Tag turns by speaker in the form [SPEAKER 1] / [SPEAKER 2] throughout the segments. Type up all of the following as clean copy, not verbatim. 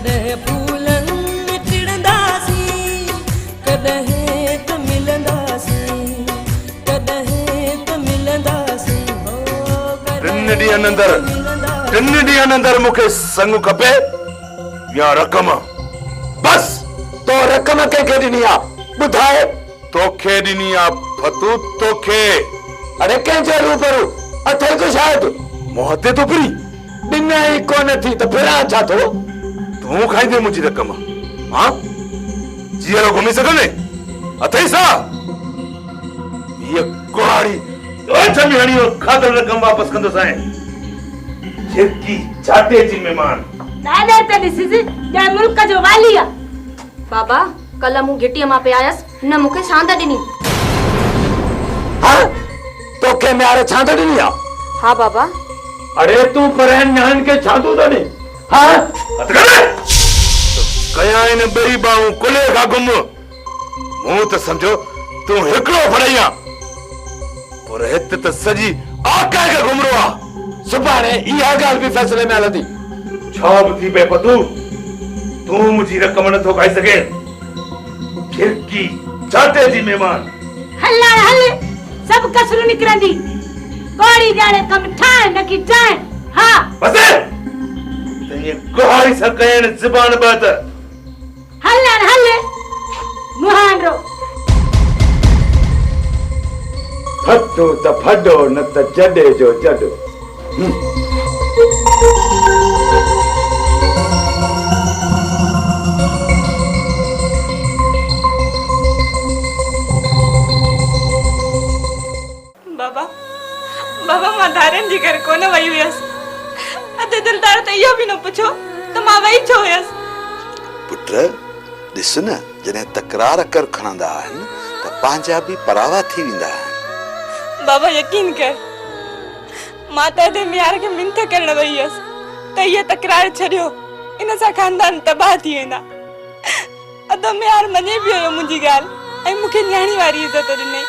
[SPEAKER 1] कॾहिं फूलन में टिड़ंदासीं, कॾहिं त मिलंदासीं, कॾहिं त मिलंदासीं।
[SPEAKER 2] टिन ॾींहंनि अंदरि मूंखे संग खपे या रक़म? बस।
[SPEAKER 3] तो रक़म कंहिंखे ॾिनी आहे ॿुधाए?
[SPEAKER 2] तोखे ॾिनी आहे फतू, तोखे।
[SPEAKER 3] अरे कंहिंजे रूबरू अथई तो शायदि
[SPEAKER 2] मूं हथे तो फिरी
[SPEAKER 3] ॾिन ई कोन थी त फिरां छा थो?
[SPEAKER 2] तूं खाईंदे मुंहिंजी रक़म? हाँ जीअरो घुमी सघंदे अथई सा? ये कुहाड़ी चमी हणी खाधल रक़म वापस कंदो साईं। झिरकी चाटे जी मेहमान
[SPEAKER 4] दादा त ॾिसिस ॼण मुल्क जो वाली आहे।
[SPEAKER 5] बाबा कल मूं घिटीअ मां पे आयसि, न मूंखे छांद ॾिनी।
[SPEAKER 3] हाँ तोखे म्यारे छांद ॾिनी आहे?
[SPEAKER 5] हाँ बाबा।
[SPEAKER 3] अरे तूं परहन न्यान के छांदू तो नहीं? हाँ
[SPEAKER 2] कया इन बई बाहूं कुले का गुम मूं त समझो तू हिकड़ो फड़ैया पर हित त सजी आका के घुमरो आ।
[SPEAKER 3] सुभाणे इहा ॻाल्हि बि फैसले में हलंदी।
[SPEAKER 2] छा बि थी पए पतू तू मुंहिंजी रक़म नथो खाई सघे। खिड़की चाटे जी मेहमान
[SPEAKER 4] हल्ला हल सब कसरू निकरंदी। कोड़ी जाने कम ठाए न की जाए। हाँ
[SPEAKER 2] बस ते ये कोहाड़ी सा कहन जुबान बात
[SPEAKER 4] हल्ला हल मुहान रो
[SPEAKER 3] फटो त फडो न त जडे जो जडो।
[SPEAKER 6] बाबा बाबा मां धारन जी घर कोन वई हुयस। अदे दिलदार त इहो बि न पुछो त मां वई छो हुयस।
[SPEAKER 7] पुट ॾिस न जॾहिं तकरार कर खणंदा आहिनि त पंहिंजा बि परावा थी वेंदा आहिनि।
[SPEAKER 6] बाबा यकीन कर मां त दे मियार के मिंथ करण वई हुयस त ये तकरार छड़ियो इन सां खानदान तबाह थी वेंदा। अदो मियार मने बि हुयो मुंहिंजी ॻाल्हि ऐं मूंखे न्याणी वारी इज़त ॾिनई।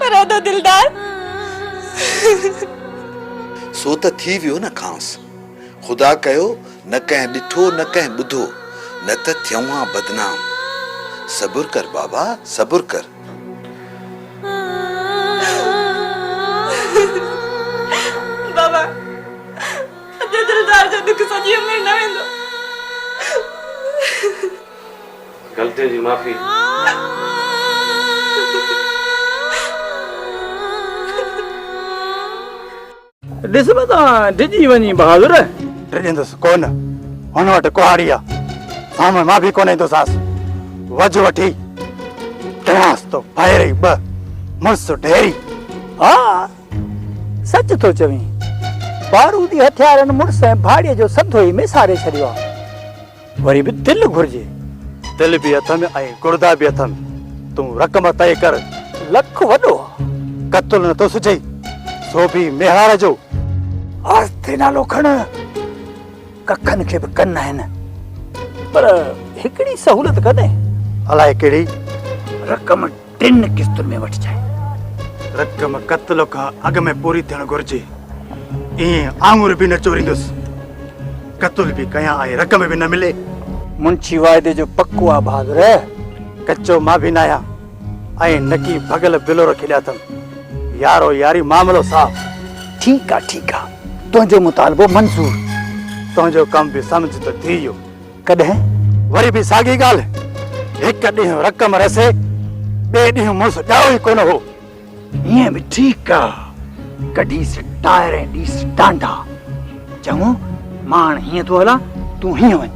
[SPEAKER 6] पर अदो दिलदार
[SPEAKER 7] सो त थी वियो न खांस। खुदा कयो न कंहिं ॾिठो न कंहिं ॿुधो न त थियूं हा बदनाम। सब्र कर बाबा सब्र कर।
[SPEAKER 6] बाबा अदे दिलदार जो दुख सजी में न वेंदो।
[SPEAKER 2] गलती जी माफी।
[SPEAKER 3] ॾिस न त डिॼी वञी बहादुर। डिॼंदुसि कोन हुन वटि कुहाड़ी आहे साम्हूं मां बि कोन ईंदोसांसि। वज वठी कयांसि तो फायरी ॿ मुड़ुस ढेरी। हा सच थो चवीं बारूदी हथियारनि मुड़ुस ऐं भाड़ीअ जो सधो ई मिसारे छॾियो आहे। वरी बि दिलि घुरिजे। दिलि बि हथ में ऐं गुर्दा बि हथ में। तूं रक़म तय कर। लख वॾो कतल न थो सुझई सो बि मेहार जो आस्ते नालो खण। कखनि खे बि कन आहिनि पर हिकिड़ी सहूलियत कॾहिं अलाए कहिड़ी। रक़म 3 किस्तुनि में वठिजांइ। रक़म कतल खां अॻु में पूरी थियणु घुरिजे। ईअं आङुर बि न चोरींदुसि कतल बि कयां ऐं रक़म बि न मिले। मुंशी वाइदे जो पक्को आहे बहादुर। कचो मां बि न आहियां ऐं नकी भगल बिलो रखी ॾिया अथमि। यारो यारी मामलो साफ़। ठीक आ तुझो मुतालबो मंजूर। तुझो कम भी समझ तो थी वियो। कॾहिं वरी भी साॻी ॻाल्हि। हिकु ॾींहुं रक़म रसे ॿिए ॾींहुं मुड़ुस ॼाओ ई कोन हो। ईअं बि ठीकु आहे कढीसि टायर ऐं ॾीसि टांडा। चङो मां हीअं थो हलां तूं हीअं वञ।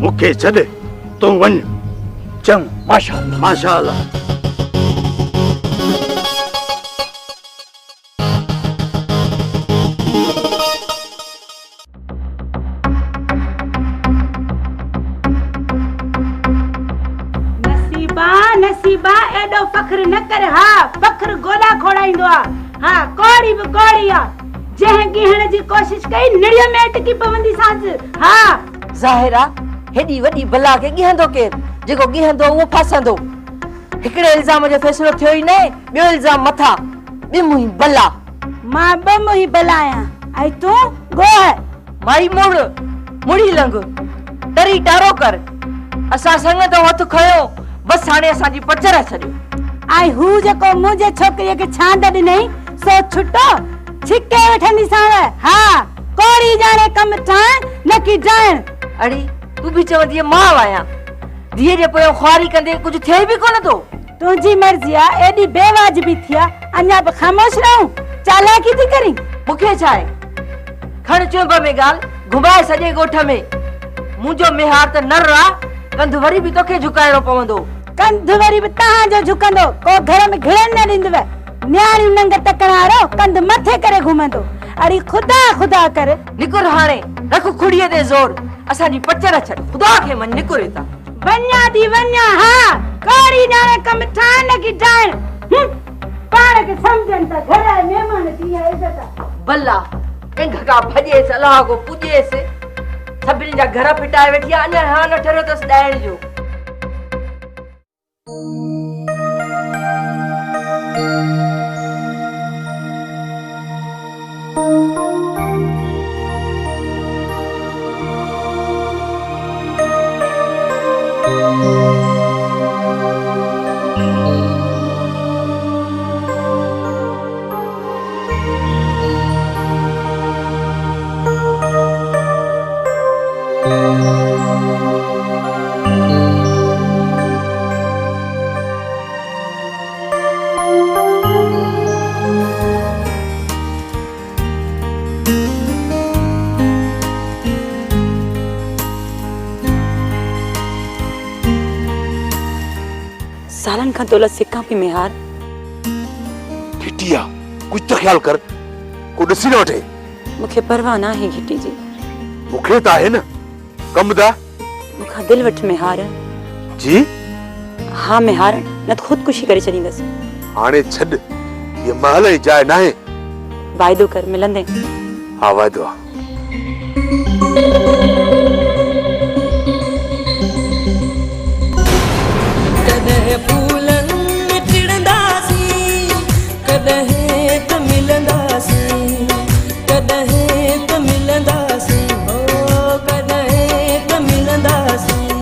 [SPEAKER 3] मूंखे छॾ तूं वञ। चङो माशाअल्लाह माशाअल्लाह।
[SPEAKER 4] नसीबा एडो फख्र न कर। हाँ फख्र गोला खोड़ाइंदो आ। हाँ कोड़ी भी कोड़ी आ जह गिहण जी कोशिश कई निड़िय में अटकी पवंदी सांस। हाँ
[SPEAKER 8] ज़ाहिरा हेडी वडी बला के गिहंदो केर जेको गिहंदो वो फासंदो। हिकड़े इल्जाम जो फैसलो थियो ही न बियो इल्जाम मथा बिमुही बला।
[SPEAKER 4] मां बमुही बलाया आई तू गो है
[SPEAKER 8] माई मुड़ मुड़ी लंघ डरी टारो कर असा संग तो हथ खयो बस हाणे असांजी पचर छॾियो
[SPEAKER 4] आई हू जेको मुंहिंजे छोकिरीअ खे छांड ॾिनई सो छुटो छिके वठंदी साव हा कोड़ी जाने कम ठाण न की ठाण
[SPEAKER 8] अड़ी तू भी चवंदी मां आया धीअ जे पोयों ख्वारी कंदे कुछ थे भी कोन तो
[SPEAKER 4] तुंहिंजी मर्ज़ी आहे एॾी बेवाजिबी थी आहे अञा बि ख़ामोश रहूं चालाकी थी करी
[SPEAKER 8] मूंखे छा आहे खण चुंब में ॻाल्हि घुमाए सॼे ॻोठ में मुंहिंजो मेहार त नर आहे कंध वरी बि तोखे झुकाइणो पवंदो
[SPEAKER 4] कंध वरी बि तव्हांजो झुकंदो को घर में घिड़न न ॾींदव न्याणियूं नंग तकण वारो कंध मथे करे घुमंदो अड़ी खुदा खुदा करे
[SPEAKER 8] निकुर हाणे रख खुड़ीअ ते ज़ोर असांजी पचर छॾ खुदा खे मन निकुर हितां
[SPEAKER 4] वञा थी वञा हा कोड़ी जाने कम ठाण न की ठाण पाण खे सम्झनि था घर जा महिमान थी आहे इज़त
[SPEAKER 8] भला कंग का भॼेसि अलाह को पूॼेसि सभिनी जा घर फिटाए वेठी आहे अञा हा न ठहियो अथसि ॾाइण जो
[SPEAKER 6] सालन खां दौलत सिक्का पई मेहार
[SPEAKER 2] घिटिया कुछ तो ख्याल कर को ॾिसी न वठे
[SPEAKER 6] मूंखे परवाह न आहे घिटी जी
[SPEAKER 2] मूंखे त आहे न कम दा
[SPEAKER 6] मूंखां दिलि वठ मेहार
[SPEAKER 2] जी
[SPEAKER 6] हाँ मेहार न त ख़ुदकुशी करे छॾींदसि
[SPEAKER 2] हाणे छॾ ये महल जी जाइ नाहे
[SPEAKER 6] वाइदो कर मिलंदे
[SPEAKER 2] हा वाइदो आहे